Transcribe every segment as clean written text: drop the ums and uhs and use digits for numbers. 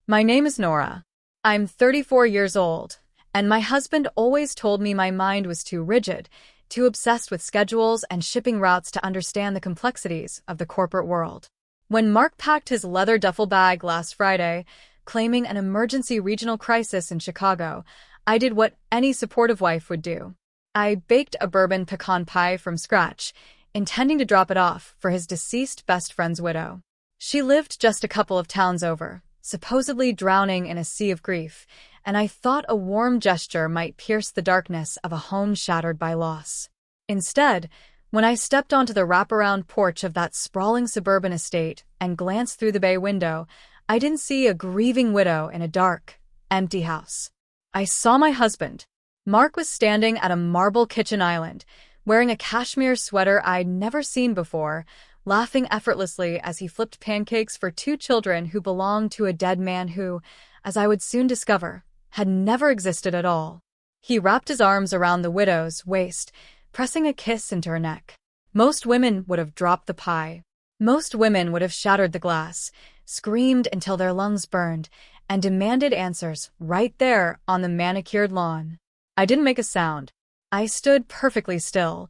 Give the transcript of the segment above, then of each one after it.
My name is Nora. I'm 34 years old, and my husband always told me my mind was too rigid, too obsessed with schedules and shipping routes to understand the complexities of the corporate world. When Mark packed his leather duffel bag last Friday, claiming an emergency regional crisis in Chicago, I did what any supportive wife would do. I baked a bourbon pecan pie from scratch, intending to drop it off for his deceased best friend's widow. She lived just a couple of towns over, supposedly drowning in a sea of grief, and I thought a warm gesture might pierce the darkness of a home shattered by loss. Instead, when I stepped onto the wraparound porch of that sprawling suburban estate and glanced through the bay window, I didn't see a grieving widow in a dark, empty house. I saw my husband. Mark was standing at a marble kitchen island, wearing a cashmere sweater I'd never seen before, laughing effortlessly as he flipped pancakes for two children who belonged to a dead man who, as I would soon discover, had never existed at all. He wrapped his arms around the widow's waist, pressing a kiss into her neck. Most women would have dropped the pie. Most women would have shattered the glass, screamed until their lungs burned, and demanded answers right there on the manicured lawn. I didn't make a sound. I stood perfectly still,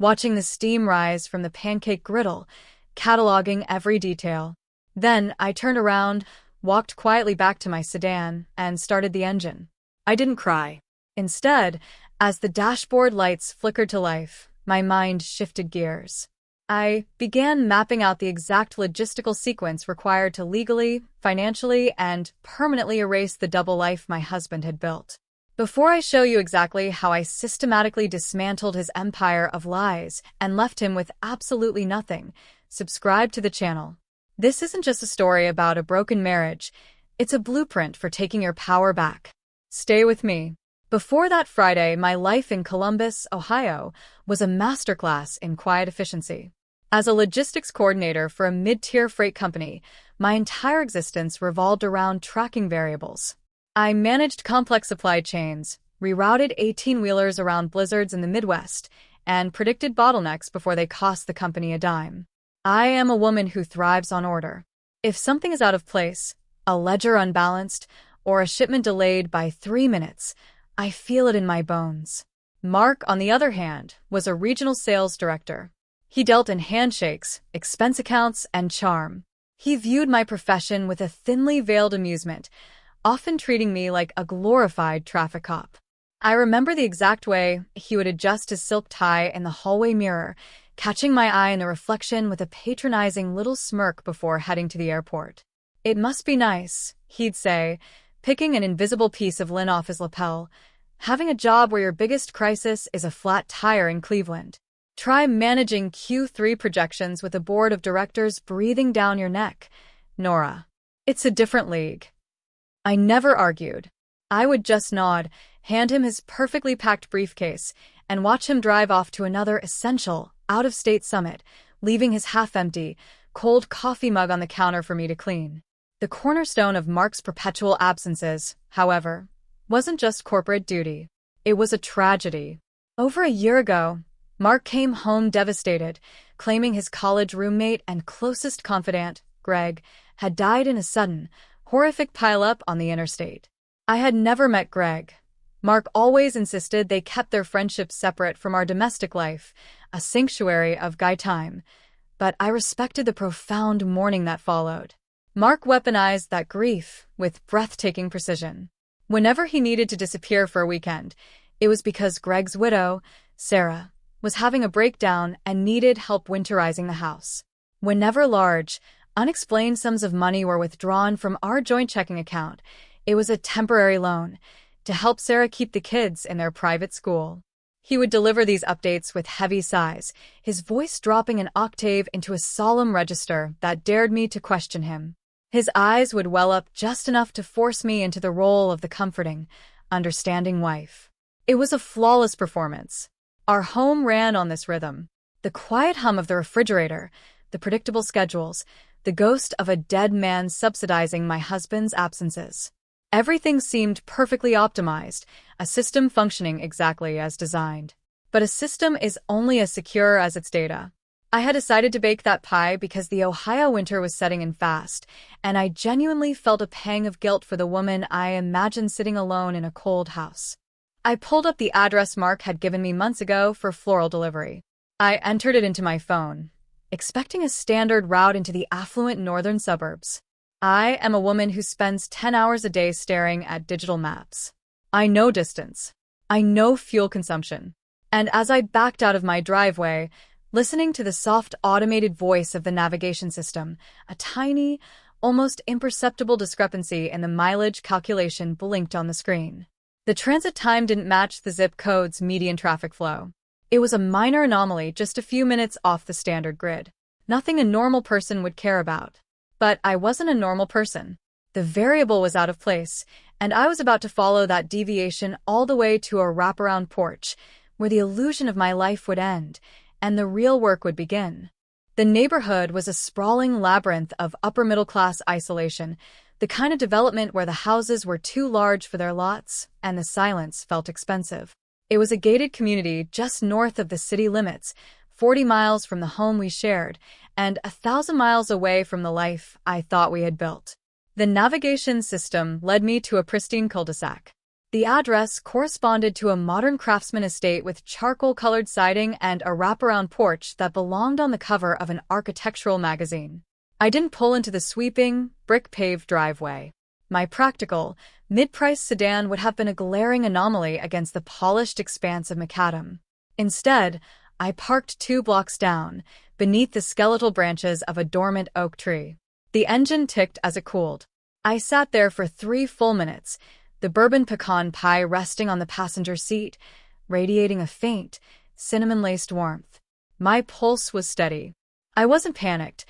watching the steam rise from the pancake griddle, cataloging every detail. Then I turned around, walked quietly back to my sedan, and started the engine. I didn't cry. Instead, as the dashboard lights flickered to life, my mind shifted gears. I began mapping out the exact logistical sequence required to legally, financially, and permanently erase the double life my husband had built. Before I show you exactly how I systematically dismantled his empire of lies and left him with absolutely nothing, subscribe to the channel. This isn't just a story about a broken marriage, it's a blueprint for taking your power back. Stay with me. Before that Friday, my life in Columbus, Ohio, was a masterclass in quiet efficiency. As a logistics coordinator for a mid-tier freight company, my entire existence revolved around tracking variables. I managed complex supply chains, rerouted 18-wheelers around blizzards in the Midwest, and predicted bottlenecks before they cost the company a dime. I am a woman who thrives on order. If something is out of place, a ledger unbalanced, or a shipment delayed by 3 minutes, I feel it in my bones. Mark, on the other hand, was a regional sales director. He dealt in handshakes, expense accounts, and charm. He viewed my profession with a thinly veiled amusement, often treating me like a glorified traffic cop. I remember the exact way he would adjust his silk tie in the hallway mirror, catching my eye in the reflection with a patronizing little smirk before heading to the airport. "It must be nice," he'd say, picking an invisible piece of linen off his lapel, "having a job where your biggest crisis is a flat tire in Cleveland. Try managing Q3 projections with a board of directors breathing down your neck, Nora. It's a different league." I never argued. I would just nod, hand him his perfectly packed briefcase, and watch him drive off to another essential, out-of-state summit, leaving his half-empty, cold coffee mug on the counter for me to clean. The cornerstone of Mark's perpetual absences, however, wasn't just corporate duty. It was a tragedy. Over a year ago, Mark came home devastated, claiming his college roommate and closest confidant, Greg, had died in a sudden, horrific pileup on the interstate. I had never met Greg. Mark always insisted they kept their friendship separate from our domestic life, a sanctuary of guy time, but I respected the profound mourning that followed. Mark weaponized that grief with breathtaking precision. Whenever he needed to disappear for a weekend, it was because Greg's widow, Sarah, was having a breakdown and needed help winterizing the house. Whenever large, unexplained sums of money were withdrawn from our joint checking account, it was a temporary loan to help Sarah keep the kids in their private school. He would deliver these updates with heavy sighs, his voice dropping an octave into a solemn register that dared me to question him. His eyes would well up just enough to force me into the role of the comforting, understanding wife. It was a flawless performance. Our home ran on this rhythm. The quiet hum of the refrigerator, the predictable schedules, the ghost of a dead man subsidizing my husband's absences. Everything seemed perfectly optimized, a system functioning exactly as designed. But a system is only as secure as its data. I had decided to bake that pie because the Ohio winter was setting in fast, and I genuinely felt a pang of guilt for the woman I imagined sitting alone in a cold house. I pulled up the address Mark had given me months ago for floral delivery. I entered it into my phone, expecting a standard route into the affluent northern suburbs. I am a woman who spends 10 hours a day staring at digital maps. I know distance. I know fuel consumption. And as I backed out of my driveway, listening to the soft automated voice of the navigation system, a tiny, almost imperceptible discrepancy in the mileage calculation blinked on the screen. The transit time didn't match the zip code's median traffic flow. It was a minor anomaly just a few minutes off the standard grid. Nothing a normal person would care about. But I wasn't a normal person. The variable was out of place, and I was about to follow that deviation all the way to a wraparound porch, where the illusion of my life would end, and the real work would begin. The neighborhood was a sprawling labyrinth of upper-middle-class isolation, the kind of development where the houses were too large for their lots, and the silence felt expensive. It was a gated community just north of the city limits, 40 miles from the home we shared, and 1,000 miles away from the life I thought we had built. The navigation system led me to a pristine cul-de-sac. The address corresponded to a modern craftsman estate with charcoal-colored siding and a wraparound porch that belonged on the cover of an architectural magazine. I didn't pull into the sweeping, brick-paved driveway. My practical, mid-priced sedan would have been a glaring anomaly against the polished expanse of macadam. Instead, I parked 2 blocks down, beneath the skeletal branches of a dormant oak tree. The engine ticked as it cooled. I sat there for 3 full minutes, the bourbon pecan pie resting on the passenger seat, radiating a faint, cinnamon-laced warmth. My pulse was steady. I wasn't panicked.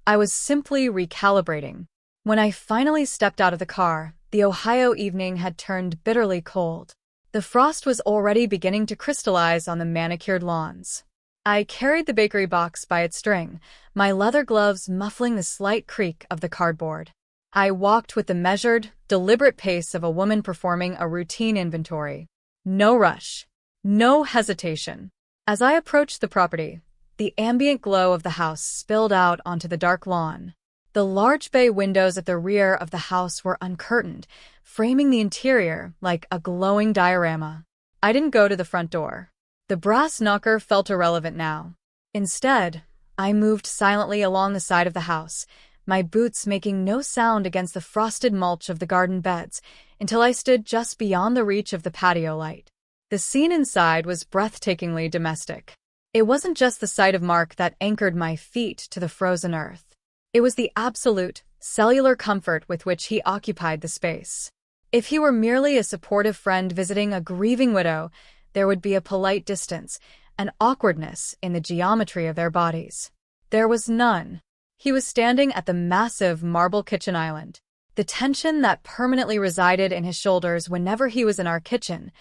I was simply recalibrating. When I finally stepped out of the car, the Ohio evening had turned bitterly cold. The frost was already beginning to crystallize on the manicured lawns. I carried the bakery box by its string, my leather gloves muffling the slight creak of the cardboard. I walked with the measured, deliberate pace of a woman performing a routine inventory. No rush. No hesitation. As I approached the property, the ambient glow of the house spilled out onto the dark lawn. The large bay windows at the rear of the house were uncurtained, framing the interior like a glowing diorama. I didn't go to the front door. The brass knocker felt irrelevant now. Instead, I moved silently along the side of the house, my boots making no sound against the frosted mulch of the garden beds, until I stood just beyond the reach of the patio light. The scene inside was breathtakingly domestic. It wasn't just the sight of Mark that anchored my feet to the frozen earth. It was the absolute, cellular comfort with which he occupied the space. If he were merely a supportive friend visiting a grieving widow, there would be a polite distance, an awkwardness in the geometry of their bodies. There was none. He was standing at the massive marble kitchen island. The tension that permanently resided in his shoulders whenever he was in our kitchen,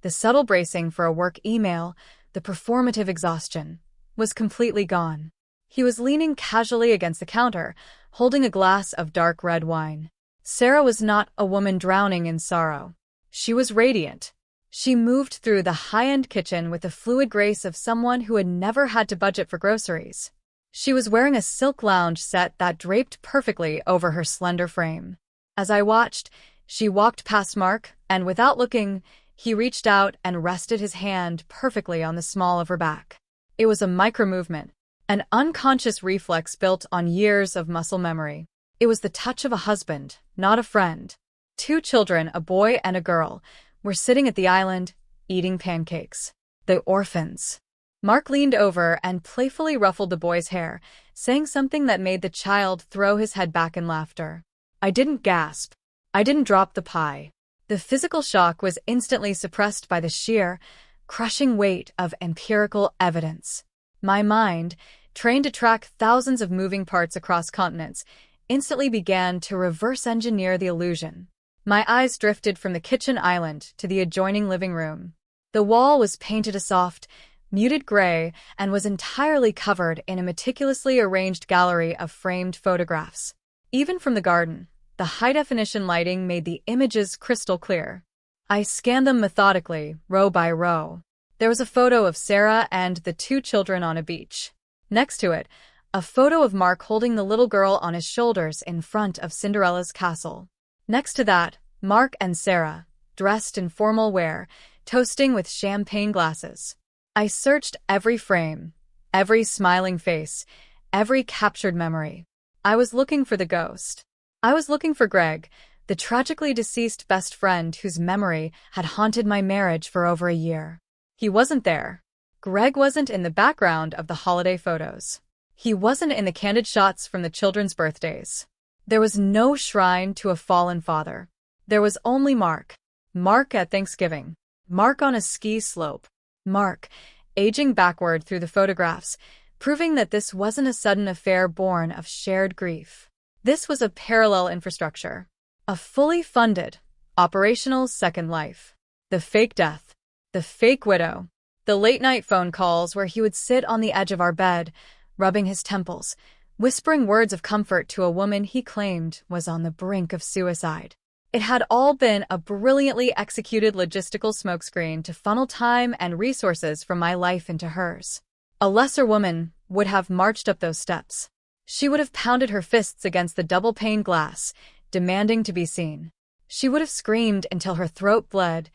the subtle bracing for a work email, the performative exhaustion, was completely gone. He was leaning casually against the counter, holding a glass of dark red wine. Sarah was not a woman drowning in sorrow. She was radiant. She moved through the high-end kitchen with the fluid grace of someone who had never had to budget for groceries. She was wearing a silk lounge set that draped perfectly over her slender frame. As I watched, she walked past Mark, and without looking, he reached out and rested his hand perfectly on the small of her back. It was a micro-movement, an unconscious reflex built on years of muscle memory. It was the touch of a husband, not a friend. 2 children, a boy and a girl, were sitting at the island, eating pancakes. The orphans. Mark leaned over and playfully ruffled the boy's hair, saying something that made the child throw his head back in laughter. I didn't gasp. I didn't drop the pie. The physical shock was instantly suppressed by the sheer, crushing weight of empirical evidence. My mind, trained to track thousands of moving parts across continents, instantly began to reverse engineer the illusion. My eyes drifted from the kitchen island to the adjoining living room. The wall was painted a soft, muted gray and was entirely covered in a meticulously arranged gallery of framed photographs. Even from the garden, the high-definition lighting made the images crystal clear. I scanned them methodically, row by row. There was a photo of Sarah and the 2 children on a beach. Next to it, a photo of Mark holding the little girl on his shoulders in front of Cinderella's castle. Next to that, Mark and Sarah, dressed in formal wear, toasting with champagne glasses. I searched every frame, every smiling face, every captured memory. I was looking for the ghost. I was looking for Greg, the tragically deceased best friend whose memory had haunted my marriage for over a year. He wasn't there. Greg wasn't in the background of the holiday photos. He wasn't in the candid shots from the children's birthdays. There was no shrine to a fallen father. There was only Mark. Mark at Thanksgiving. Mark on a ski slope. Mark, aging backward through the photographs, proving that this wasn't a sudden affair born of shared grief. This was a parallel infrastructure. A fully funded, operational second life. The fake death. The fake widow. The late-night phone calls where he would sit on the edge of our bed, rubbing his temples, whispering words of comfort to a woman he claimed was on the brink of suicide. It had all been a brilliantly executed logistical smokescreen to funnel time and resources from my life into hers. A lesser woman would have marched up those steps. She would have pounded her fists against the double-pane glass, demanding to be seen. She would have screamed until her throat bled,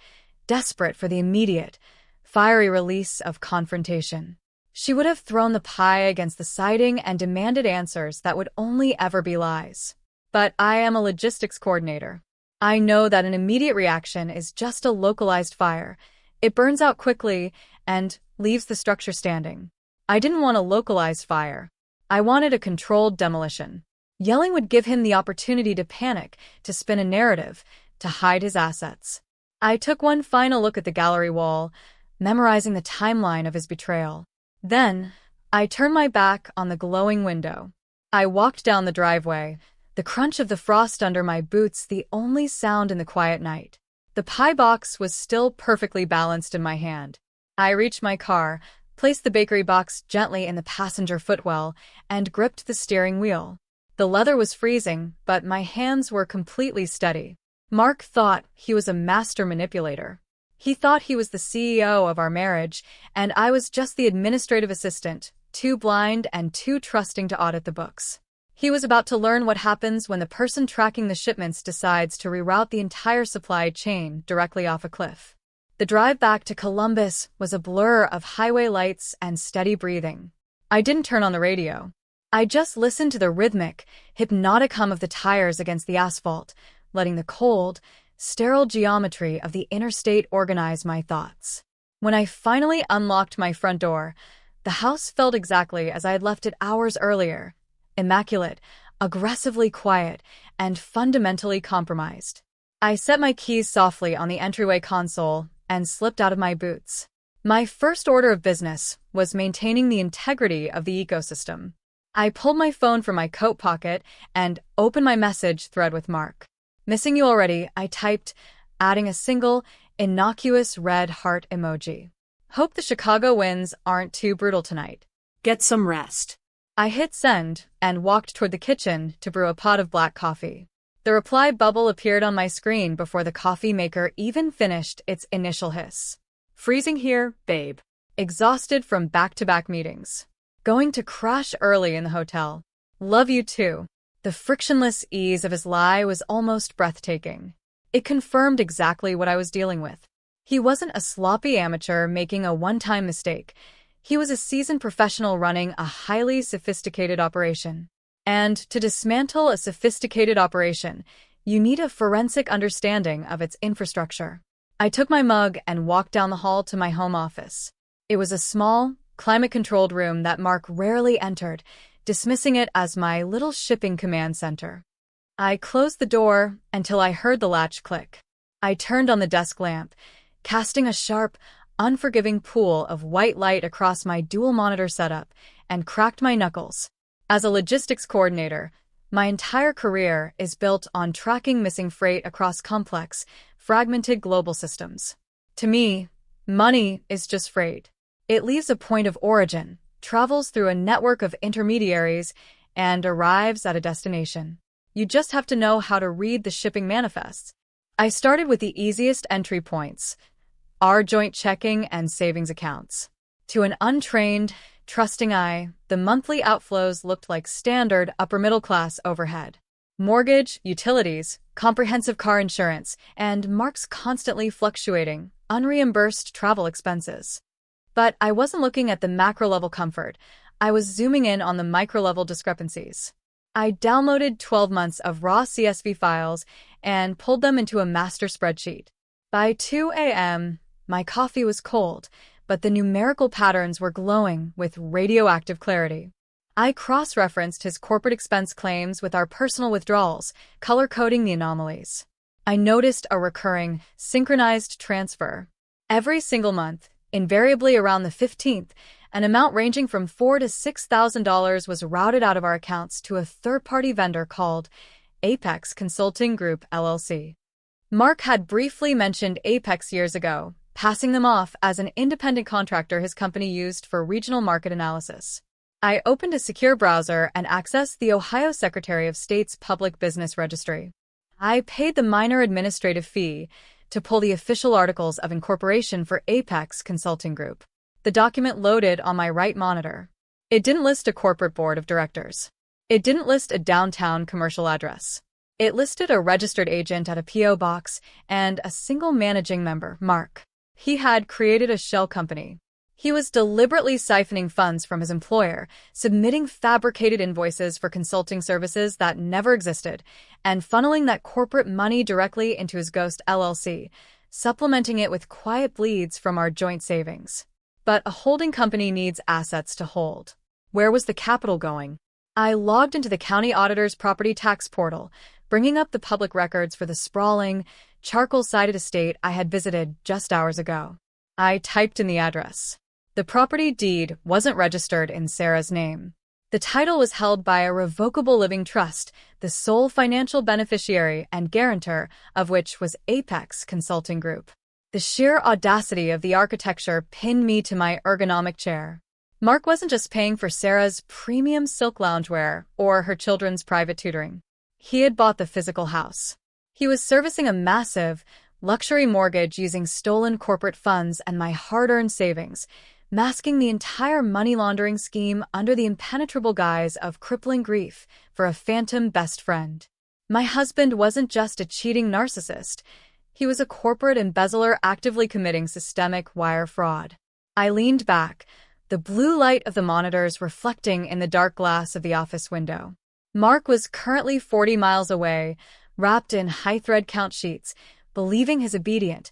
desperate for the immediate, fiery release of confrontation. She would have thrown the pie against the siding and demanded answers that would only ever be lies. But I am a logistics coordinator. I know that an immediate reaction is just a localized fire. It burns out quickly and leaves the structure standing. I didn't want a localized fire. I wanted a controlled demolition. Yelling would give him the opportunity to panic, to spin a narrative, to hide his assets. I took one final look at the gallery wall, memorizing the timeline of his betrayal. Then, I turned my back on the glowing window. I walked down the driveway, the crunch of the frost under my boots the only sound in the quiet night. The pie box was still perfectly balanced in my hand. I reached my car, placed the bakery box gently in the passenger footwell, and gripped the steering wheel. The leather was freezing, but my hands were completely steady. Mark thought he was a master manipulator. He thought he was the CEO of our marriage, and I was just the administrative assistant, too blind and too trusting to audit the books. He was about to learn what happens when the person tracking the shipments decides to reroute the entire supply chain directly off a cliff. The drive back to Columbus was a blur of highway lights and steady breathing. I didn't turn on the radio. I just listened to the rhythmic, hypnotic hum of the tires against the asphalt, letting the cold, sterile geometry of the interstate organize my thoughts. When I finally unlocked my front door, the house felt exactly as I had left it hours earlier. Immaculate, aggressively quiet, and fundamentally compromised. I set my keys softly on the entryway console and slipped out of my boots. My first order of business was maintaining the integrity of the ecosystem. I pulled my phone from my coat pocket and opened my message thread with Mark. "Missing you already," I typed, adding a single, innocuous red heart emoji. "Hope the Chicago winds aren't too brutal tonight. Get some rest." I hit send and walked toward the kitchen to brew a pot of black coffee. The reply bubble appeared on my screen before the coffee maker even finished its initial hiss. "Freezing here, babe. Exhausted from back-to-back meetings. Going to crash early in the hotel. Love you too." The frictionless ease of his lie was almost breathtaking. It confirmed exactly what I was dealing with. He wasn't a sloppy amateur making a one-time mistake. He was a seasoned professional running a highly sophisticated operation. And to dismantle a sophisticated operation, you need a forensic understanding of its infrastructure. I took my mug and walked down the hall to my home office. It was a small, climate-controlled room that Mark rarely entered, dismissing it as my little shipping command center. I closed the door until I heard the latch click. I turned on the desk lamp, casting a sharp, unforgiving pool of white light across my dual-monitor setup, and cracked my knuckles. As a logistics coordinator, my entire career is built on tracking missing freight across complex, fragmented global systems. To me, money is just freight. It leaves a point of origin, travels through a network of intermediaries, and arrives at a destination. You just have to know how to read the shipping manifests. I started with the easiest entry points, our joint checking and savings accounts. To an untrained, trusting eye, the monthly outflows looked like standard upper-middle-class overhead. Mortgage, utilities, comprehensive car insurance, and Mark's constantly fluctuating, unreimbursed travel expenses. But I wasn't looking at the macro-level comfort. I was zooming in on the micro-level discrepancies. I downloaded 12 months of raw CSV files and pulled them into a master spreadsheet. By 2 a.m., my coffee was cold, but the numerical patterns were glowing with radioactive clarity. I cross-referenced his corporate expense claims with our personal withdrawals, color-coding the anomalies. I noticed a recurring, synchronized transfer. Every single month, invariably around the 15th, an amount ranging from $4,000 to $6,000 was routed out of our accounts to a third-party vendor called Apex Consulting Group, LLC. Mark had briefly mentioned Apex years ago, passing them off as an independent contractor his company used for regional market analysis. I opened a secure browser and accessed the Ohio Secretary of State's Public Business Registry. I paid the minor administrative fee to pull the official articles of incorporation for Apex Consulting Group. The document loaded on my right monitor. It didn't list a corporate board of directors. It didn't list a downtown commercial address. It listed a registered agent at a P.O. box and a single managing member, Mark. He had created a shell company. He was deliberately siphoning funds from his employer, submitting fabricated invoices for consulting services that never existed, and funneling that corporate money directly into his ghost LLC, supplementing it with quiet bleeds from our joint savings. But a holding company needs assets to hold. Where was the capital going? I logged into the county auditor's property tax portal, bringing up the public records for the sprawling, charcoal-sided estate I had visited just hours ago. I typed in the address. The property deed wasn't registered in Sarah's name. The title was held by a revocable living trust, the sole financial beneficiary and guarantor of which was Apex Consulting Group. The sheer audacity of the architecture pinned me to my ergonomic chair. Mark wasn't just paying for Sarah's premium silk loungewear or her children's private tutoring. He had bought the physical house. He was servicing a massive, luxury mortgage using stolen corporate funds and my hard-earned savings, masking the entire money laundering scheme under the impenetrable guise of crippling grief for a phantom best friend. My husband wasn't just a cheating narcissist. He was a corporate embezzler actively committing systemic wire fraud. I leaned back, the blue light of the monitors reflecting in the dark glass of the office window. Mark was currently 40 miles away, wrapped in high-thread count sheets, believing his obedient,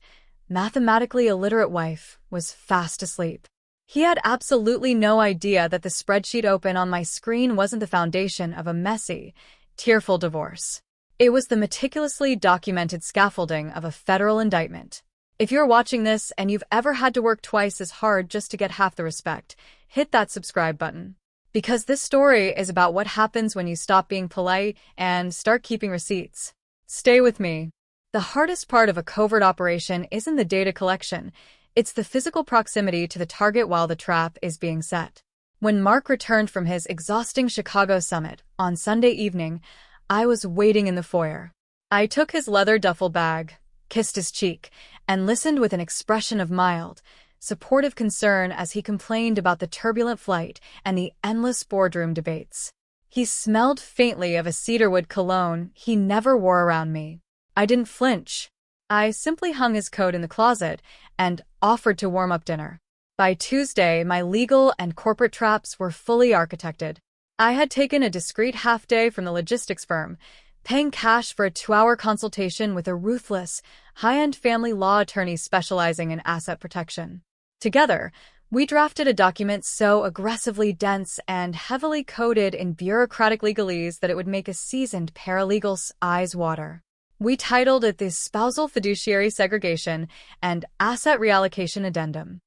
mathematically illiterate wife was fast asleep. He had absolutely no idea that the spreadsheet open on my screen wasn't the foundation of a messy, tearful divorce. It was the meticulously documented scaffolding of a federal indictment. If you're watching this and you've ever had to work twice as hard just to get half the respect, hit that subscribe button. Because this story is about what happens when you stop being polite and start keeping receipts. Stay with me. The hardest part of a covert operation isn't the data collection. It's the physical proximity to the target while the trap is being set. When Mark returned from his exhausting Chicago summit on Sunday evening, I was waiting in the foyer. I took his leather duffel bag, kissed his cheek, and listened with an expression of mild, supportive concern as he complained about the turbulent flight and the endless boardroom debates. He smelled faintly of a cedarwood cologne he never wore around me. I didn't flinch. I simply hung his coat in the closet and offered to warm up dinner. By Tuesday, my legal and corporate traps were fully architected. I had taken a discreet half-day from the logistics firm, paying cash for a 2-hour consultation with a ruthless, high-end family law attorney specializing in asset protection. Together, we drafted a document so aggressively dense and heavily coded in bureaucratic legalese that it would make a seasoned paralegal's eyes water. We titled it the Spousal Fiduciary Segregation and Asset Reallocation Addendum.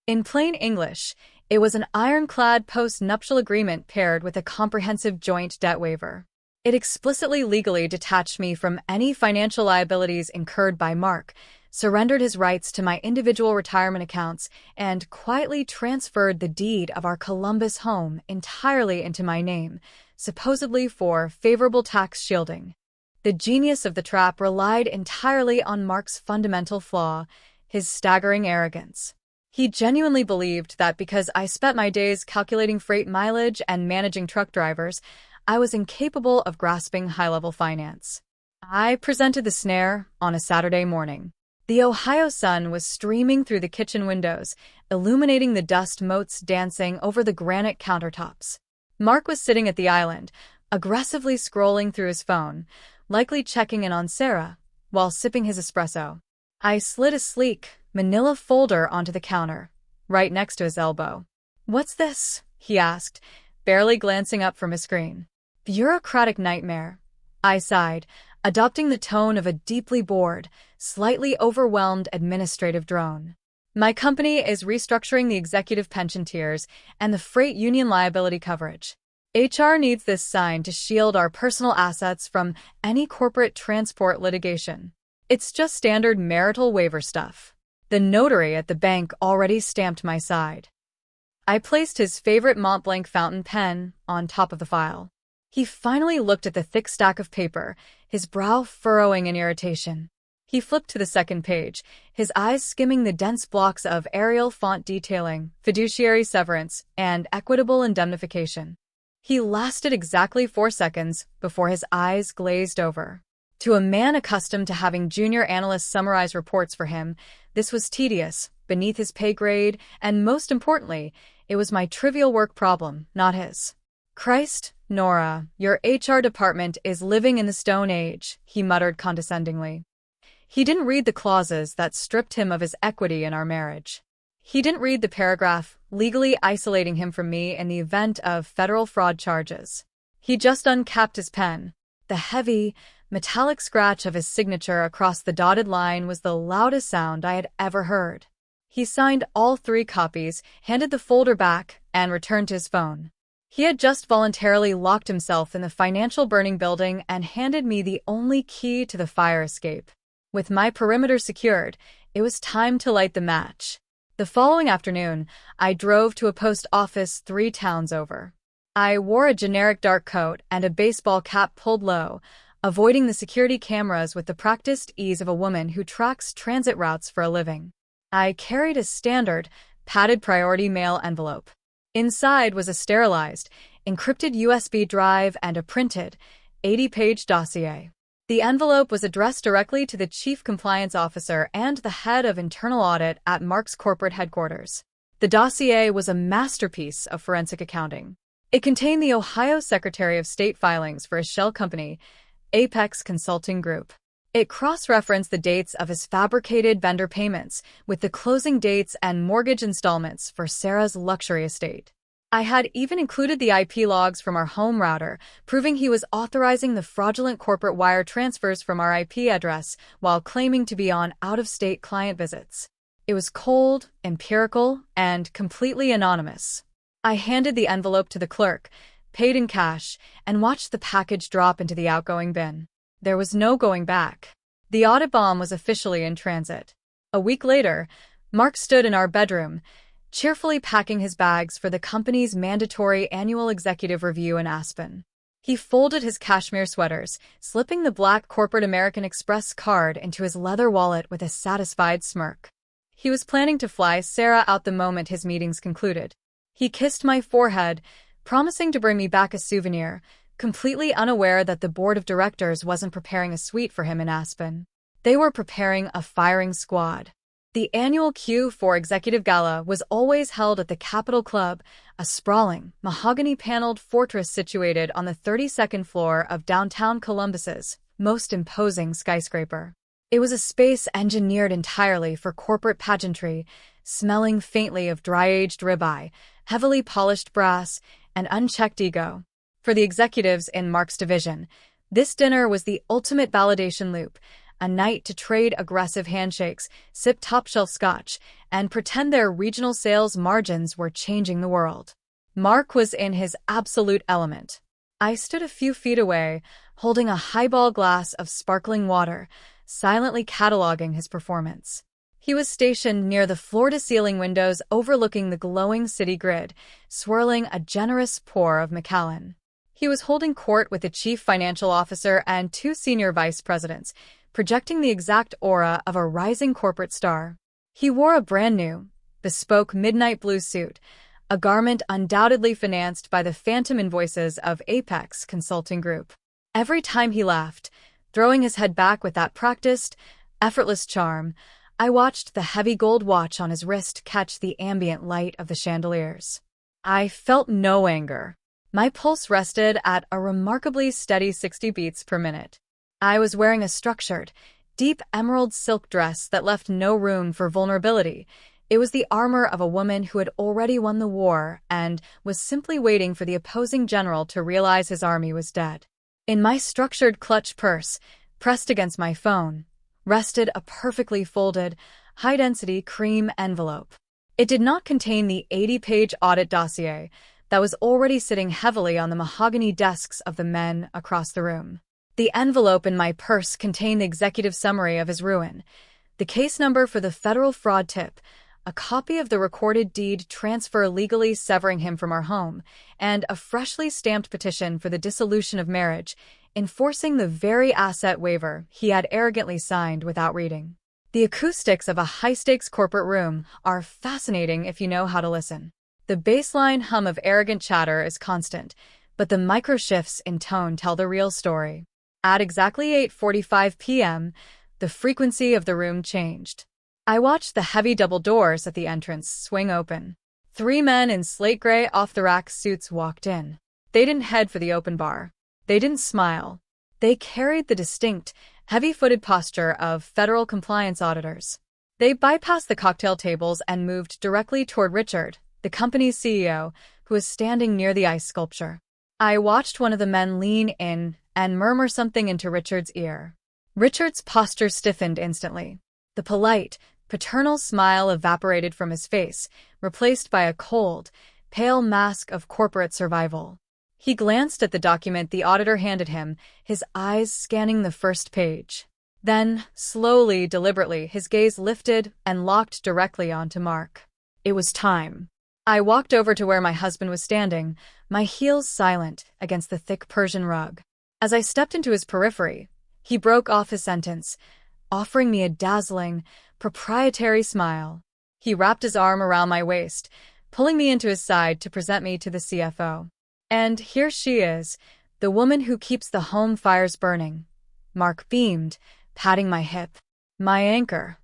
In plain English, it was an ironclad post-nuptial agreement paired with a comprehensive joint debt waiver. It explicitly legally detached me from any financial liabilities incurred by Mark, surrendered his rights to my individual retirement accounts, and quietly transferred the deed of our Columbus home entirely into my name, supposedly for favorable tax shielding. The genius of the trap relied entirely on Mark's fundamental flaw, his staggering arrogance. He genuinely believed that because I spent my days calculating freight mileage and managing truck drivers, I was incapable of grasping high-level finance. I presented the snare on a Saturday morning. The Ohio sun was streaming through the kitchen windows, illuminating the dust motes dancing over the granite countertops. Mark was sitting at the island, aggressively scrolling through his phone, likely checking in on Sarah, while sipping his espresso. I slid a sleek, manila folder onto the counter, right next to his elbow. "What's this?" he asked, barely glancing up from his screen. "Bureaucratic nightmare," I sighed, adopting the tone of a deeply bored, slightly overwhelmed administrative drone. "My company is restructuring the executive pension tiers and the freight union liability coverage. HR needs this sign to shield our personal assets from any corporate transport litigation. It's just standard marital waiver stuff." The notary at the bank already stamped my side. I placed his favorite Montblanc fountain pen on top of the file. He finally looked at the thick stack of paper, his brow furrowing in irritation. He flipped to the second page, his eyes skimming the dense blocks of Arial font detailing, fiduciary severance, and equitable indemnification. He lasted exactly 4 seconds before his eyes glazed over. To a man accustomed to having junior analysts summarize reports for him, this was tedious, beneath his pay grade, and most importantly, it was my trivial work problem, not his. "Christ, Nora, your HR department is living in the Stone Age," he muttered condescendingly. He didn't read the clauses that stripped him of his equity in our marriage. He didn't read the paragraph legally isolating him from me in the event of federal fraud charges. He just uncapped his pen. The heavy, metallic scratch of his signature across the dotted line was the loudest sound I had ever heard. He signed all 3 copies, handed the folder back, and returned to his phone. He had just voluntarily locked himself in the financial burning building and handed me the only key to the fire escape. With my perimeter secured, it was time to light the match. The following afternoon, I drove to a post office 3 towns over. I wore a generic dark coat and a baseball cap pulled low, avoiding the security cameras with the practiced ease of a woman who tracks transit routes for a living. I carried a standard, padded priority mail envelope. Inside was a sterilized, encrypted USB drive and a printed, 80-page dossier. The envelope was addressed directly to the Chief Compliance Officer and the head of internal audit at Mark's corporate headquarters. The dossier was a masterpiece of forensic accounting. It contained the Ohio Secretary of State filings for his shell company, Apex Consulting Group. It cross-referenced the dates of his fabricated vendor payments with the closing dates and mortgage installments for Sarah's luxury estate. I had even included the IP logs from our home router, proving he was authorizing the fraudulent corporate wire transfers from our IP address while claiming to be on out-of-state client visits. It was cold, empirical, and completely anonymous. I handed the envelope to the clerk, paid in cash, and watched the package drop into the outgoing bin. There was no going back. The audit bomb was officially in transit. A week later, Mark stood in our bedroom, cheerfully packing his bags for the company's mandatory annual executive review in Aspen. He folded his cashmere sweaters, slipping the black corporate American Express card into his leather wallet with a satisfied smirk. He was planning to fly Sarah out the moment his meetings concluded. He kissed my forehead, promising to bring me back a souvenir, completely unaware that the board of directors wasn't preparing a suite for him in Aspen. They were preparing a firing squad. The annual Q4 Executive Gala was always held at the Capitol Club, a sprawling, mahogany-paneled fortress situated on the 32nd floor of downtown Columbus's most imposing skyscraper. It was a space engineered entirely for corporate pageantry, smelling faintly of dry-aged ribeye, heavily polished brass, and unchecked ego. For the executives in Mark's division, this dinner was the ultimate validation loop, a night to trade aggressive handshakes, sip top-shelf scotch, and pretend their regional sales margins were changing the world. Mark was in his absolute element. I stood a few feet away, holding a highball glass of sparkling water, silently cataloging his performance. He was stationed near the floor-to-ceiling windows overlooking the glowing city grid, swirling a generous pour of Macallan. He was holding court with the chief financial officer and 2 senior vice presidents, projecting the exact aura of a rising corporate star. He wore a brand-new, bespoke midnight blue suit, a garment undoubtedly financed by the phantom invoices of Apex Consulting Group. Every time he laughed, throwing his head back with that practiced, effortless charm, I watched the heavy gold watch on his wrist catch the ambient light of the chandeliers. I felt no anger. My pulse rested at a remarkably steady 60 beats per minute. I was wearing a structured, deep emerald silk dress that left no room for vulnerability. It was the armor of a woman who had already won the war and was simply waiting for the opposing general to realize his army was dead. In my structured clutch purse, pressed against my phone, rested a perfectly folded, high-density cream envelope. It did not contain the 80-page audit dossier that was already sitting heavily on the mahogany desks of the men across the room. The envelope in my purse contained the executive summary of his ruin, the case number for the federal fraud tip, a copy of the recorded deed transfer legally severing him from our home, and a freshly stamped petition for the dissolution of marriage, enforcing the very asset waiver he had arrogantly signed without reading. The acoustics of a high-stakes corporate room are fascinating if you know how to listen. The baseline hum of arrogant chatter is constant, but the micro-shifts in tone tell the real story. At exactly 8:45 p.m., the frequency of the room changed. I watched the heavy double doors at the entrance swing open. 3 men in slate gray off-the-rack suits walked in. They didn't head for the open bar. They didn't smile. They carried the distinct, heavy-footed posture of federal compliance auditors. They bypassed the cocktail tables and moved directly toward Richard, the company's CEO, who was standing near the ice sculpture. I watched one of the men lean in and murmur something into Richard's ear. Richard's posture stiffened instantly. The polite, paternal smile evaporated from his face, replaced by a cold, pale mask of corporate survival. He glanced at the document the auditor handed him, his eyes scanning the first page. Then, slowly, deliberately, his gaze lifted and locked directly onto Mark. It was time. I walked over to where my husband was standing, my heels silent against the thick Persian rug. As I stepped into his periphery, he broke off his sentence, offering me a dazzling, proprietary smile. He wrapped his arm around my waist, pulling me into his side to present me to the CFO. And here she is, the woman who keeps the home fires burning. Mark beamed, patting my hip. My anchor.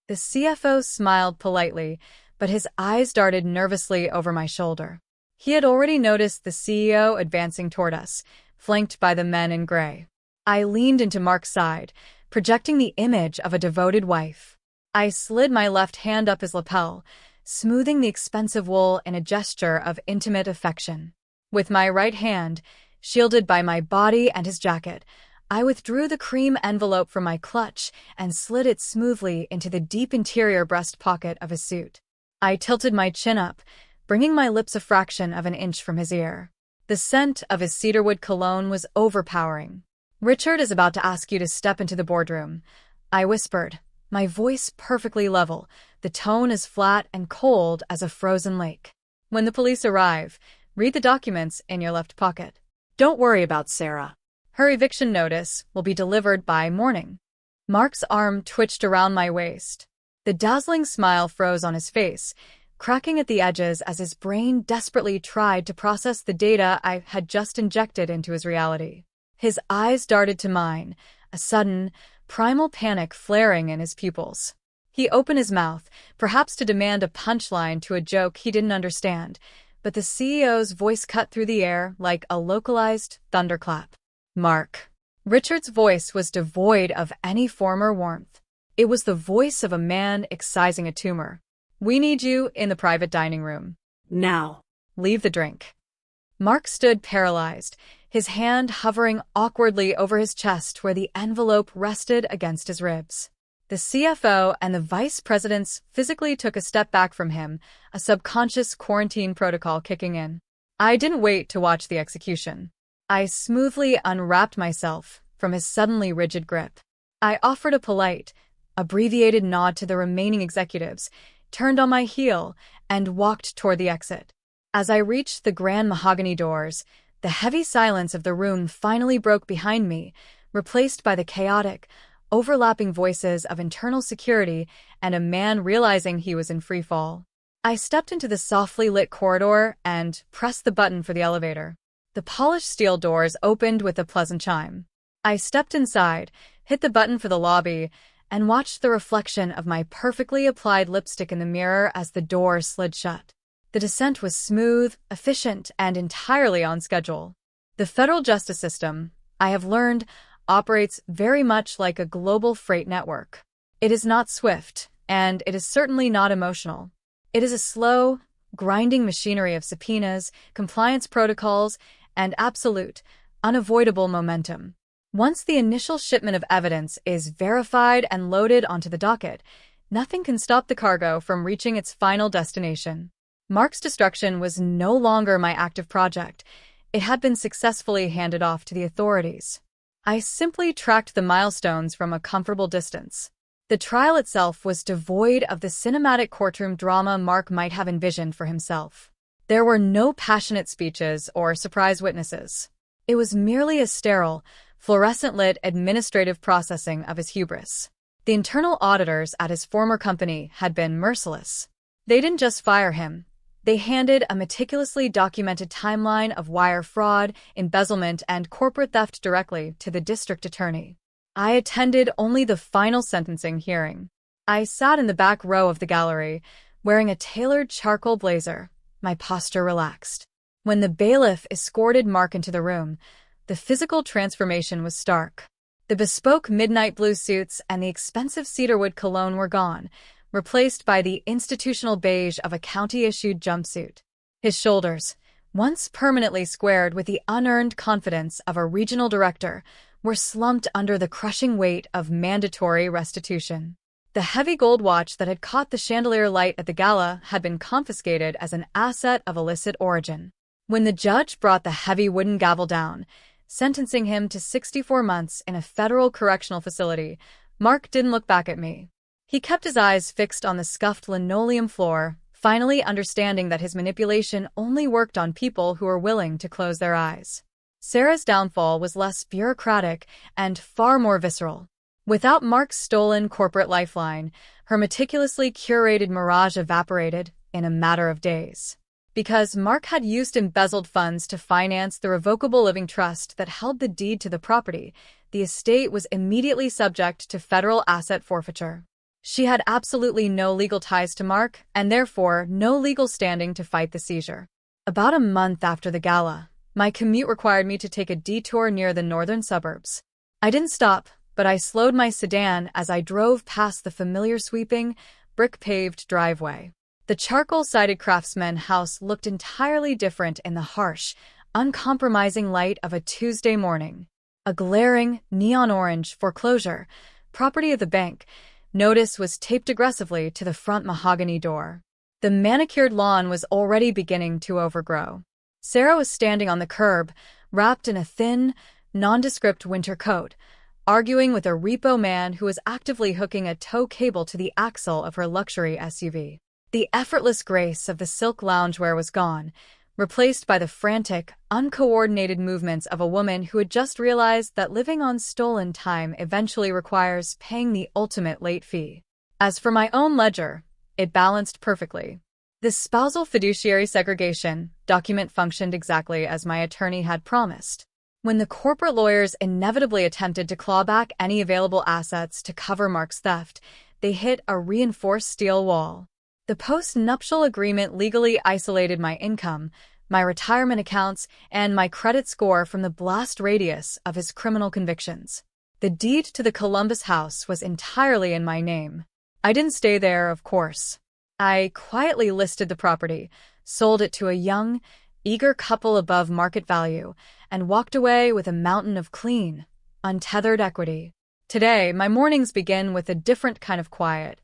The CFO smiled politely, but his eyes darted nervously over my shoulder. He had already noticed the CEO advancing toward us, flanked by the men in gray. I leaned into Mark's side, projecting the image of a devoted wife. I slid my left hand up his lapel, smoothing the expensive wool in a gesture of intimate affection. With my right hand, shielded by my body and his jacket, I withdrew the cream envelope from my clutch and slid it smoothly into the deep interior breast pocket of his suit. I tilted my chin up, bringing my lips a fraction of an inch from his ear. The scent of his cedarwood cologne was overpowering. "Richard is about to ask you to step into the boardroom," I whispered, my voice perfectly level, the tone as flat and cold as a frozen lake. "When the police arrive, read the documents in your left pocket. Don't worry about Sarah. Her eviction notice will be delivered by morning." Mark's arm twitched around my waist. The dazzling smile froze on his face, cracking at the edges as his brain desperately tried to process the data I had just injected into his reality. His eyes darted to mine, a sudden, primal panic flaring in his pupils. He opened his mouth, perhaps to demand a punchline to a joke he didn't understand, but the CEO's voice cut through the air like a localized thunderclap. "Mark." Richard's voice was devoid of any former warmth. It was the voice of a man excising a tumor. "We need you in the private dining room. Now. Leave the drink." Mark stood paralyzed, his hand hovering awkwardly over his chest where the envelope rested against his ribs. The CFO and the vice presidents physically took a step back from him, a subconscious quarantine protocol kicking in. I didn't wait to watch the execution. I smoothly unwrapped myself from his suddenly rigid grip. I offered a polite, abbreviated nod to the remaining executives, turned on my heel, and walked toward the exit. As I reached the grand mahogany doors, the heavy silence of the room finally broke behind me, replaced by the chaotic, overlapping voices of internal security and a man realizing he was in free fall. I stepped into the softly lit corridor and pressed the button for the elevator. The polished steel doors opened with a pleasant chime. I stepped inside, hit the button for the lobby, and watched the reflection of my perfectly applied lipstick in the mirror as the door slid shut. The descent was smooth, efficient, and entirely on schedule. The federal justice system, I have learned, operates very much like a global freight network. It is not swift, and it is certainly not emotional. It is a slow, grinding machinery of subpoenas, compliance protocols, and absolute, unavoidable momentum. Once the initial shipment of evidence is verified and loaded onto the docket, nothing can stop the cargo from reaching its final destination. Mark's destruction was no longer my active project. It had been successfully handed off to the authorities. I simply tracked the milestones from a comfortable distance. The trial itself was devoid of the cinematic courtroom drama Mark might have envisioned for himself. There were no passionate speeches or surprise witnesses. It was merely a sterile, fluorescent-lit administrative processing of his hubris. The internal auditors at his former company had been merciless. They didn't just fire him. They handed a meticulously documented timeline of wire fraud, embezzlement, and corporate theft directly to the district attorney. I attended only the final sentencing hearing. I sat in the back row of the gallery, wearing a tailored charcoal blazer, my posture relaxed. When the bailiff escorted Mark into the room, the physical transformation was stark. The bespoke midnight blue suits and the expensive cedarwood cologne were gone, replaced by the institutional beige of a county-issued jumpsuit. His shoulders, once permanently squared with the unearned confidence of a regional director, were slumped under the crushing weight of mandatory restitution. The heavy gold watch that had caught the chandelier light at the gala had been confiscated as an asset of illicit origin. When the judge brought the heavy wooden gavel down, sentencing him to 64 months in a federal correctional facility, Mark didn't look back at me. He kept his eyes fixed on the scuffed linoleum floor, finally understanding that his manipulation only worked on people who were willing to close their eyes. Sarah's downfall was less bureaucratic and far more visceral. Without Mark's stolen corporate lifeline, her meticulously curated mirage evaporated in a matter of days. Because Mark had used embezzled funds to finance the revocable living trust that held the deed to the property, the estate was immediately subject to federal asset forfeiture. She had absolutely no legal ties to Mark, and therefore no legal standing to fight the seizure. About a month after the gala, my commute required me to take a detour near the northern suburbs. I didn't stop, but I slowed my sedan as I drove past the familiar sweeping, brick-paved driveway. The charcoal-sided craftsman house looked entirely different in the harsh, uncompromising light of a Tuesday morning. A glaring, neon-orange foreclosure, property of the bank, notice was taped aggressively to the front mahogany door. The manicured lawn was already beginning to overgrow. Sarah was standing on the curb, wrapped in a thin, nondescript winter coat, arguing with a repo man who was actively hooking a tow cable to the axle of her luxury SUV. The effortless grace of the silk loungewear was gone, replaced by the frantic, uncoordinated movements of a woman who had just realized that living on stolen time eventually requires paying the ultimate late fee. As for my own ledger, it balanced perfectly. The spousal fiduciary segregation document functioned exactly as my attorney had promised. When the corporate lawyers inevitably attempted to claw back any available assets to cover Mark's theft, they hit a reinforced steel wall. The post-nuptial agreement legally isolated my income, my retirement accounts, and my credit score from the blast radius of his criminal convictions. The deed to the Columbus house was entirely in my name. I didn't stay there, of course. I quietly listed the property, sold it to a young, eager couple above market value, and walked away with a mountain of clean, untethered equity. Today, my mornings begin with a different kind of quiet.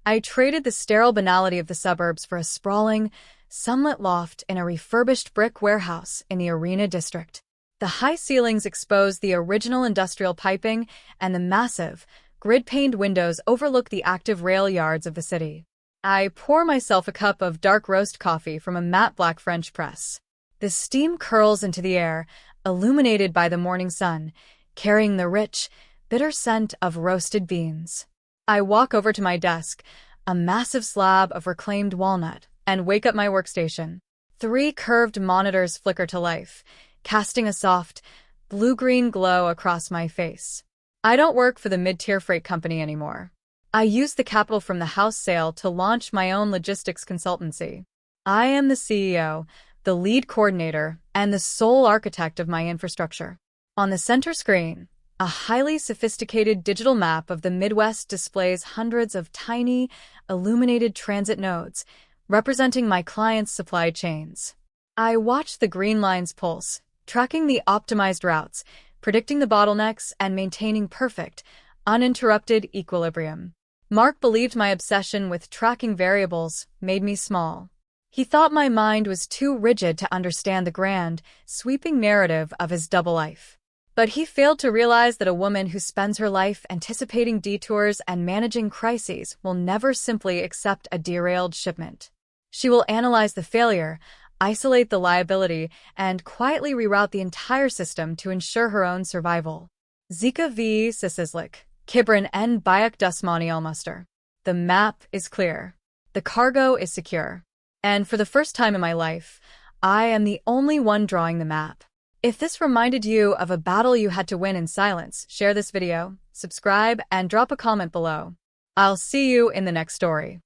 I traded the sterile banality of the suburbs for a sprawling, sunlit loft in a refurbished brick warehouse in the Arena district. The high ceilings expose the original industrial piping, and the massive, grid-paned windows overlook the active rail yards of the city. I pour myself a cup of dark roast coffee from a matte black French press. The steam curls into the air, illuminated by the morning sun, carrying the rich, bitter scent of roasted beans. I walk over to my desk, a massive slab of reclaimed walnut, and wake up my workstation. 3 curved monitors flicker to life, casting a soft, blue-green glow across my face. I don't work for the mid-tier freight company anymore. I use the capital from the house sale to launch my own logistics consultancy. I am the CEO, the lead coordinator, and the sole architect of my infrastructure. On the center screen, a highly sophisticated digital map of the Midwest displays hundreds of tiny, illuminated transit nodes, representing my clients' supply chains. I watch the green lines pulse, tracking the optimized routes, predicting the bottlenecks, and maintaining perfect, uninterrupted equilibrium. Mark believed my obsession with tracking variables made me small. He thought my mind was too rigid to understand the grand, sweeping narrative of his double life. But he failed to realize that a woman who spends her life anticipating detours and managing crises will never simply accept a derailed shipment. She will analyze the failure, isolate the liability, and quietly reroute the entire system to ensure her own survival. Zika v. Sisislik, Kibrin en Bayak Dusmani Elmuster. The map is clear. The cargo is secure. And for the first time in my life, I am the only one drawing the map. If this reminded you of a battle you had to win in silence, share this video, subscribe, and drop a comment below. I'll see you in the next story.